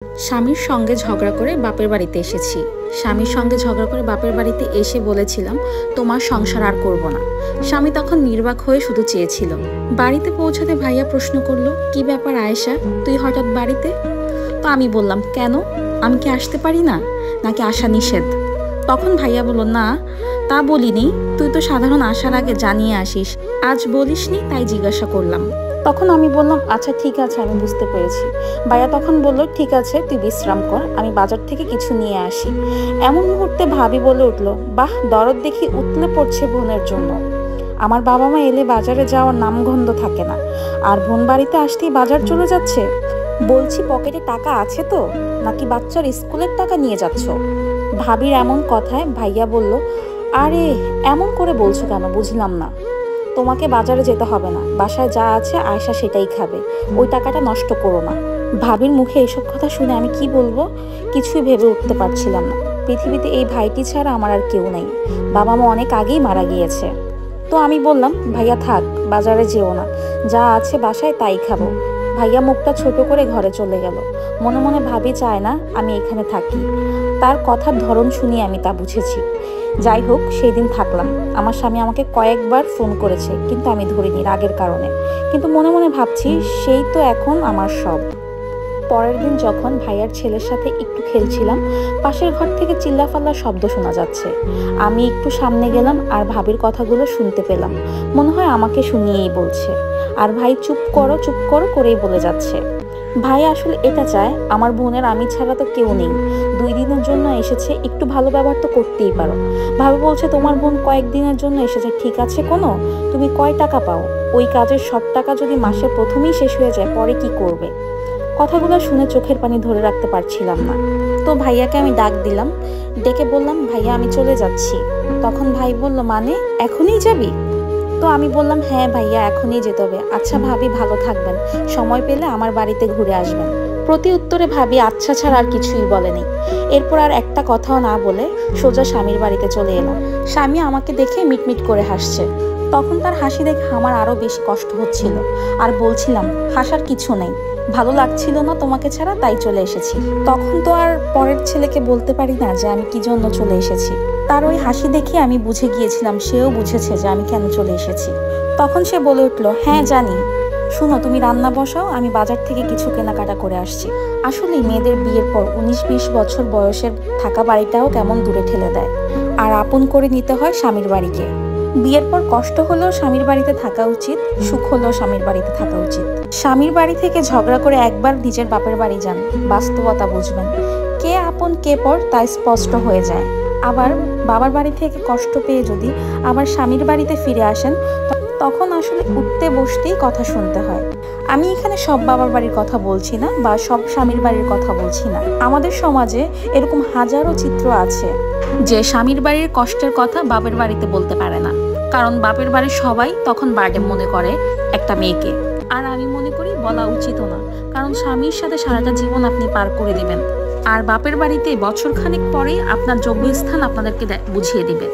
স্বামীর সঙ্গে ঝগড়া করে বাপের বাড়িতে এসেছি। স্বামীর সঙ্গে ঝগড়া করে বাপের বাড়িতে এসে বলেছিলাম তোমার সংসার আর করব না। স্বামী তখন নির্বাক হয়ে শুধু চেয়েছিল। বাড়িতে পৌঁছাতে ভাইয়া প্রশ্ন করলো, কি ব্যাপার আয়েশা, তুই হঠাৎ বাড়িতে? তো আমি বললাম, কেন, আমি কি আসতে পারি না, নাকি আসা নিষেধ? তখন ভাইয়া বলল, না তা বলিনি, তুই তো সাধারণ আসার আগে জানিয়ে আসিস, আজ বলিসনি তাই জিজ্ঞাসা করলাম। তখন আমি বললাম, আচ্ছা ঠিক আছে, আমি বুঝতে পেরেছি। ভাইয়া তখন বলল, ঠিক আছে তুই বিশ্রাম কর, আমি বাজার থেকে কিছু নিয়ে আসি। এমন মুহূর্তে ভাবি বলে উঠলো, বাহ, দরদ দেখি উতলে পড়ছে বোনের জন্য। আমার বাবা মা এলে বাজারে যাওয়ার নামগন্ধ থাকে না, আর বোন বাড়িতে আসতেই বাজার চলে যাচ্ছে। বলছি, পকেটে টাকা আছে তো, নাকি বাচ্চার স্কুলের টাকা নিয়ে যাচ্ছ? ভাবির এমন কথায় ভাইয়া বলল, আরে এমন করে বলছো কেন, বুঝলাম না। তোমাকে বাজারে যেতে হবে না, বাসায় যা আছে আয়শা সেটাই খাবে, ওই টাকাটা নষ্ট করো না। ভাবির মুখে এসব কথা শুনে আমি কি বলবো কিছুই ভেবে উঠতে পারছিলাম না। পৃথিবীতে এই ভাইটি ছাড়া আমার আর কেউ নেই, বাবা মা অনেক আগেই মারা গিয়েছে। তো আমি বললাম, ভাইয়া থাক, বাজারে যেও না, যা আছে বাসায় তাই খাবো। ভাইয়া মুখটা ছোট করে ঘরে চলে গেল। মনে মনে ভাবি চায় না আমি এখানে থাকি। তার কথার ধরন শুনিয়ে আমি তা বুঝেছি। যাই হোক, সেই দিন থাকলাম। আমার স্বামী আমাকে কয়েকবার ফোন করেছে, কিন্তু আমি ধরিনি রাগের কারণে। কিন্তু মনে মনে ভাবছি, সেই তো এখন আমার সব। পরের দিন যখন ভাইয়ার ছেলের সাথে একটু খেলছিলাম, পাশের ঘর থেকে চিল্লাফাল্লার শব্দ শোনা যাচ্ছে। আমি একটু সামনে গেলাম আর ভাবির কথাগুলো শুনতে পেলাম। মনে হয় আমাকে শুনিয়েই বলছে। আর ভাই চুপ করো চুপ করো করেই বলে যাচ্ছে। ভাই আসলে এটা চায়, আমার বোনের আমি ছাড়া তো কেউ নেই, 2 দিনের জন্য এসেছে, একটু ভালো ব্যবহার তো করতেই পারো। ভাবি বলছে, তোমার বোন কয়েকদিনের জন্য এসেছে, ঠিক আছে কোনো, তুমি কয় টাকা পাও? ওই কাজের সব টাকা যদি মাসের প্রথমেই শেষ হয়ে যায়, পরে কি করবে? কথাগুলো শুনে চোখের পানি ধরে রাখতে পারছিলাম না। তো ভাইয়াকে আমি ডাক দিলাম, ডেকে বললাম, ভাইয়া আমি চলে যাচ্ছি। তখন ভাই বলল, মানে এখনই যাবি? তো আমি বললাম, হ্যাঁ ভাইয়া এখনই যেতে হবে। আচ্ছা ভাবি, ভালো থাকবেন, সময় পেলে আমার বাড়িতে ঘুরে আসবেন। প্রতি উত্তরে ভাবি আচ্ছা ছাড়া আর কিছুই বলেনি। এরপর আর একটা কথাও না বলে সোজা স্বামীর বাড়িতে চলে এলাম। স্বামী আমাকে দেখে মিটমিট করে হাসছে। তখন তার হাসি দেখে আমার আরো বেশি কষ্ট হচ্ছিল, আর বলছিলাম, হাসার কিছু নেই, ভালো লাগছিল না তোমাকে ছাড়া, তাই চলে এসেছি। তখন তো আর পরের ছেলেকে বলতে পারি না যে আমি কি জন্য চলে এসেছি। তার ওই হাসি দেখে আমি বুঝে গিয়েছিলাম সেও বুঝেছে যে আমি কেন চলে এসেছি। তখন সে বলে উঠলো, হ্যাঁ জানি, শুনো তুমি রান্না বসাও, আমি বাজার থেকে কিছু কেনাকাটা করে আসছি। আসলে মেয়েদের বিয়ের পর 19-20 বছর বয়সের থাকা বাড়িটাও কেমন দূরে ঠেলে দেয়, আর আপন করে নিতে হয় স্বামীর বাড়িকে। বিয়ের পর কষ্ট হলেও স্বামীর বাড়িতে থাকা উচিত, সুখ হলেও স্বামীর বাড়িতে থাকা উচিত। স্বামীর বাড়ি থেকে ঝগড়া করে একবার নিজের বাপের বাড়ি যান, বাস্তবতা বুঝবেন, কে আপন কে পর তা স্পষ্ট হয়ে যায়। আবার বাবার বাড়ি থেকে কষ্ট পেয়ে যদি আবার স্বামীর বাড়িতে ফিরে আসেন, তখন আসলে উঠতে বসতেই কথা শুনতে হয়। আমি এখানে সব বাবার বাড়ির কথা বলছি না, বা সব স্বামীর বাড়ির কথা বলছি না। আমাদের সমাজে এরকম হাজারো চিত্র আছে যে স্বামীর বাড়ির কষ্টের কথা বাপের বাড়িতে বলতে পারে না, কারণ বাপের বাড়ির সবাই তখন বার্ডেন মনে করে একটা মেয়েকে। আর আমি মনে করি বলা উচিতও না, কারণ স্বামীর সাথে সারাটা জীবন আপনি পার করে দিবেন, আর বাপের বাড়িতে বছর খানেক পরেই আপনার যোগ্য স্থান আপনাদেরকে বুঝিয়ে দিবে।